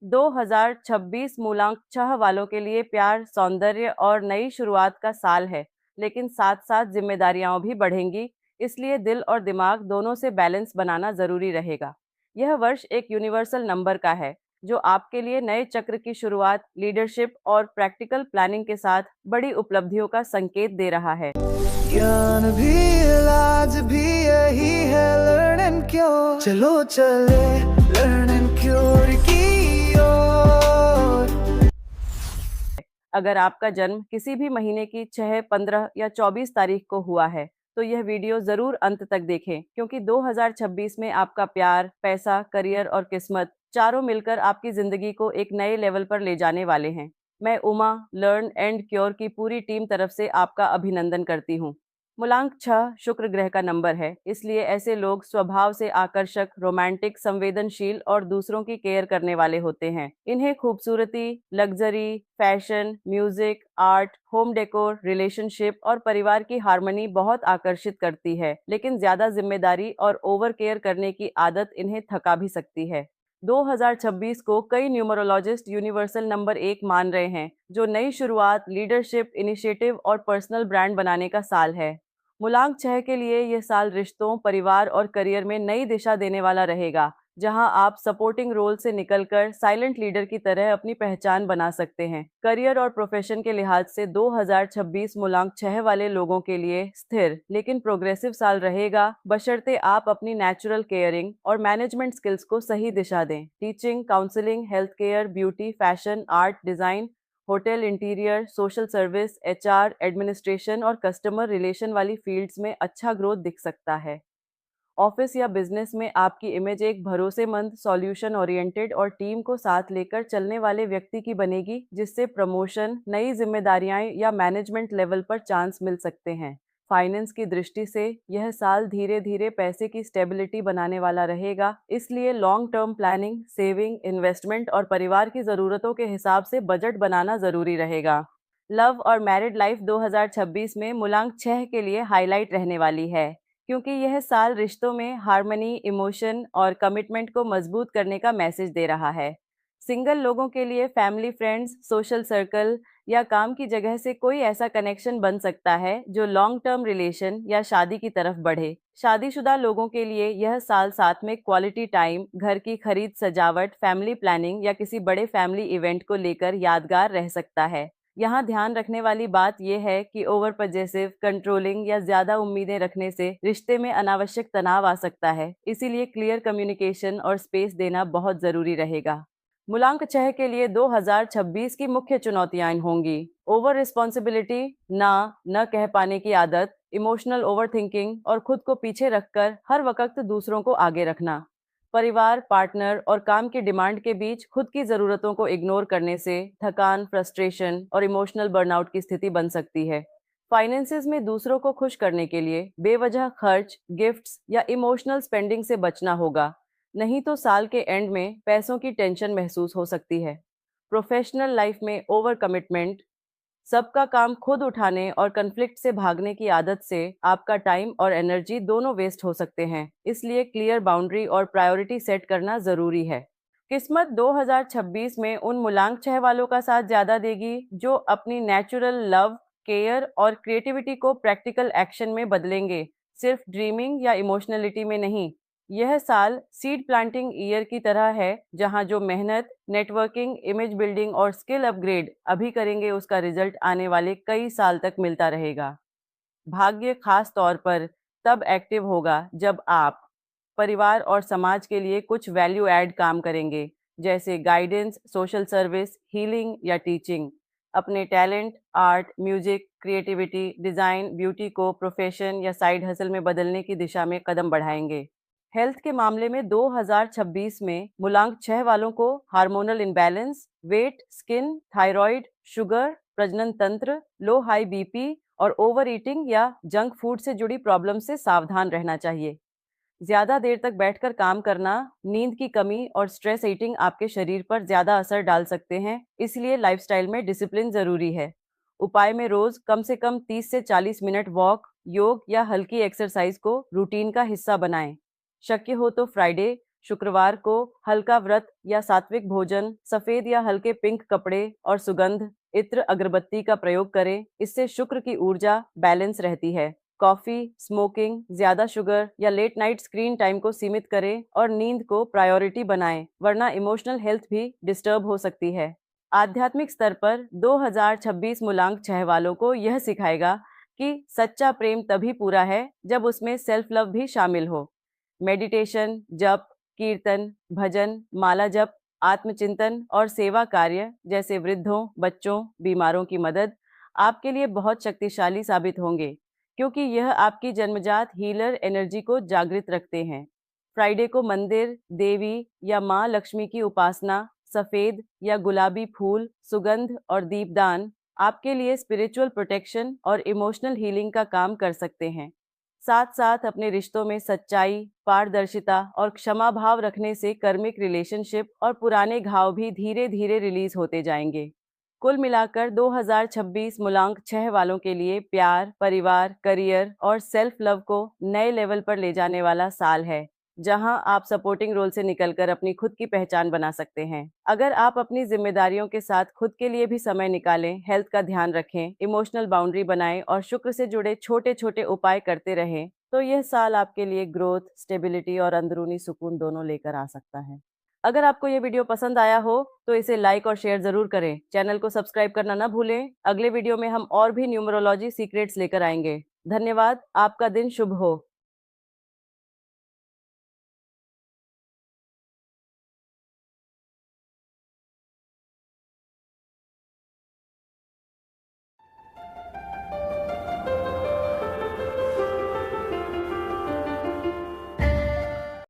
2026 मूलांक 6 वालों के लिए प्यार, सौंदर्य और नई शुरुआत का साल है, लेकिन साथ-साथ जिम्मेदारियां भी बढ़ेंगी, इसलिए दिल और दिमाग दोनों से बैलेंस बनाना जरूरी रहेगा। यह वर्ष एक यूनिवर्सल नंबर का है, जो आपके लिए नए चक्र की शुरुआत, लीडरशिप और प्रैक्टिकल प्लानिंग के साथ बड़ी उपलब्धियों का संकेत दे रहा है। ज्ञान भी इलाज भी यही है, लर्न एंड क्योर। चलो चले लर्न एंड क्योर की ओर। अगर आपका जन्म किसी भी महीने की 6, 15 या 24 तारीख को हुआ है, तो यह वीडियो जरूर अंत तक देखें, क्योंकि 2026 में आपका प्यार, पैसा, करियर और किस्मत चारों मिलकर आपकी जिंदगी को एक नए लेवल पर ले जाने वाले हैं। मैं उमा, लर्न एंड क्योर की पूरी टीम तरफ से आपका अभिनंदन करती हूँ। मूलांक 6 शुक्र ग्रह का नंबर है, इसलिए ऐसे लोग स्वभाव से आकर्षक, रोमांटिक, संवेदनशील और दूसरों की केयर करने वाले होते हैं। इन्हें खूबसूरती, luxury, fashion, music, art, home decor, relationship और परिवार की हार्मनी बहुत आकर्षित करती है, लेकिन ज्यादा जिम्मेदारी और ओवर केयर करने की आदत इन्हें थका भी सकती है। 2026 को कई न्यूमरोलॉजिस्ट यूनिवर्सल नंबर 1 मान रहे हैं, जो नई शुरुआत, लीडरशिप, इनिशिएटिव और पर्सनल ब्रांड बनाने का साल है। मूलांक 6 के लिए यह साल रिश्तों, परिवार और करियर में नई दिशा देने वाला रहेगा, जहां आप सपोर्टिंग रोल से निकलकर साइलेंट लीडर की तरह अपनी पहचान बना सकते हैं। करियर और प्रोफेशन के लिहाज से 2026 मूलांक 6 वाले लोगों के लिए स्थिर लेकिन प्रोग्रेसिव साल रहेगा, बशर्ते आप अपनी नेचुरल केयरिंग और मैनेजमेंट स्किल्स को सही दिशा दें। Teaching, counselling, health care, beauty, fashion, art, design, hotel interior, social service, HR, administration और कस्टमर रिलेशन वाली फील्ड्स में अच्छा ग्रोथ दिख सकता है। ऑफिस या बिजनेस में आपकी इमेज एक भरोसेमंद, सॉल्यूशन ओरिएंटेड और टीम को साथ लेकर चलने वाले व्यक्ति की बनेगी, जिससे प्रमोशन, नई जिम्मेदारियां या मैनेजमेंट लेवल पर चांस मिल सकते हैं। फाइनेंस की दृष्टि से यह साल धीरे धीरे पैसे की स्टेबिलिटी बनाने वाला रहेगा, इसलिए long term planning, saving, investment और परिवार की ज़रूरतों के हिसाब से बजट बनाना ज़रूरी रहेगा। लव और मैरिड लाइफ 2026 में मूलांक 6 के लिए हाईलाइट रहने वाली है, क्योंकि यह साल रिश्तों में हार्मनी, इमोशन और कमिटमेंट को मजबूत करने का मैसेज दे रहा है। सिंगल लोगों के लिए फैमिली, फ्रेंड्स, सोशल सर्कल या काम की जगह से कोई ऐसा कनेक्शन बन सकता है जो लॉन्ग टर्म रिलेशन या शादी की तरफ बढ़े। शादीशुदा लोगों के लिए यह साल साथ में क्वालिटी टाइम, घर की खरीद, सजावट, फैमिली प्लानिंग या किसी बड़े फैमिली इवेंट को लेकर यादगार रह सकता है। यहाँ ध्यान रखने वाली बात यह है कि ओवर पजेसिव, कंट्रोलिंग या ज्यादा उम्मीदें रखने से रिश्ते में अनावश्यक तनाव आ सकता है, इसीलिए क्लियर कम्युनिकेशन और स्पेस देना बहुत जरूरी रहेगा। मूलांक 6 के लिए 2026 की मुख्य चुनौतियां होंगी: ओवर रिस्पॉन्सिबिलिटी, न कह पाने की आदत, इमोशनल ओवर थिंकिंग और खुद को पीछे रखकर हर वक्त दूसरों को आगे रखना। परिवार, पार्टनर और काम की डिमांड के बीच खुद की जरूरतों को इग्नोर करने से थकान, फ्रस्ट्रेशन और इमोशनल बर्नआउट की स्थिति बन सकती है। फाइनेंसेस में दूसरों को खुश करने के लिए बेवजह खर्च, गिफ्ट्स या इमोशनल स्पेंडिंग से बचना होगा, नहीं तो साल के एंड में पैसों की टेंशन महसूस हो सकती है। प्रोफेशनल लाइफ में ओवर कमिटमेंट, सबका काम खुद उठाने और कन्फ्लिक्ट से भागने की आदत से आपका टाइम और एनर्जी दोनों वेस्ट हो सकते हैं, इसलिए क्लियर बाउंड्री और प्रायोरिटी सेट करना जरूरी है। किस्मत 2026 में उन मूलांक 6 वालों का साथ ज्यादा देगी जो अपनी नेचुरल लव, केयर और क्रिएटिविटी को प्रैक्टिकल एक्शन में बदलेंगे, सिर्फ ड्रीमिंग या इमोशनलिटी में नहीं। यह साल सीड प्लांटिंग ईयर की तरह है, जहां जो मेहनत, नेटवर्किंग, इमेज बिल्डिंग और स्किल अपग्रेड अभी करेंगे, उसका रिजल्ट आने वाले कई साल तक मिलता रहेगा। भाग्य खास तौर पर तब एक्टिव होगा जब आप परिवार और समाज के लिए कुछ वैल्यू ऐड काम करेंगे, जैसे गाइडेंस, सोशल सर्विस, हीलिंग या टीचिंग। अपने talent, art, music, creativity, design, beauty को प्रोफेशन या साइड हसल में बदलने की दिशा में कदम बढ़ाएंगे। हेल्थ के मामले में 2026 में मूलांक 6 वालों को hormonal imbalance, weight, skin, thyroid, sugar, प्रजनन तंत्र, लो हाई बीपी और ओवर ईटिंग या जंक फूड से जुड़ी प्रॉब्लम से सावधान रहना चाहिए। ज्यादा देर तक बैठकर काम करना, नींद की कमी और स्ट्रेस ईटिंग आपके शरीर पर ज्यादा असर डाल सकते हैं, इसलिए लाइफस्टाइल में डिसिप्लिन जरूरी है। उपाय में रोज कम से कम 30 से 40 मिनट वॉक, योग या हल्की एक्सरसाइज को रूटीन का हिस्सा बनाएं। शक्य हो तो फ्राइडे, शुक्रवार को हल्का व्रत या सात्विक भोजन, सफेद या हल्के पिंक कपड़े और सुगंध इत्र अगरबत्ती का प्रयोग करें। इससे शुक्र की ऊर्जा बैलेंस रहती है। कॉफी, स्मोकिंग, ज्यादा शुगर या लेट नाइट स्क्रीन टाइम को सीमित करें और नींद को प्रायोरिटी बनाएं, वरना इमोशनल हेल्थ भी डिस्टर्ब हो सकती है। आध्यात्मिक स्तर पर 2026 मूलांक 6 वालों को यह सिखाएगा कि सच्चा प्रेम तभी पूरा है जब उसमें सेल्फ लव भी शामिल हो। मेडिटेशन, जप, कीर्तन, भजन, माला जप, आत्मचिंतन और सेवा कार्य जैसे वृद्धों, बच्चों, बीमारों की मदद आपके लिए बहुत शक्तिशाली साबित होंगे, क्योंकि यह आपकी जन्मजात हीलर एनर्जी को जागृत रखते हैं। फ्राइडे को मंदिर, देवी या माँ लक्ष्मी की उपासना, सफेद या गुलाबी फूल, सुगंध और दीपदान आपके लिए स्पिरिचुअल प्रोटेक्शन और इमोशनल हीलिंग का काम कर सकते हैं। साथ साथ अपने रिश्तों में सच्चाई, पारदर्शिता और क्षमा भाव रखने से कर्मिक रिलेशनशिप और पुराने घाव भी धीरे धीरे रिलीज होते जाएंगे। कुल मिलाकर 2026 मूलांक 6 वालों के लिए प्यार, परिवार, करियर और सेल्फ लव को नए लेवल पर ले जाने वाला साल है, जहां आप सपोर्टिंग रोल से निकलकर अपनी खुद की पहचान बना सकते हैं। अगर आप अपनी जिम्मेदारियों के साथ खुद के लिए भी समय निकालें, हेल्थ का ध्यान रखें, इमोशनल बाउंड्री बनाएं और शुक्र से जुड़े छोटे छोटे उपाय करते रहें, तो यह साल आपके लिए ग्रोथ, स्टेबिलिटी और अंदरूनी सुकून दोनों लेकर आ सकता है। अगर आपको ये वीडियो पसंद आया हो तो इसे लाइक और शेयर जरूर करें। चैनल को सब्सक्राइब करना ना भूलें। अगले वीडियो में हम और भी न्यूमरोलॉजी सीक्रेट्स लेकर आएंगे। धन्यवाद। आपका दिन शुभ हो।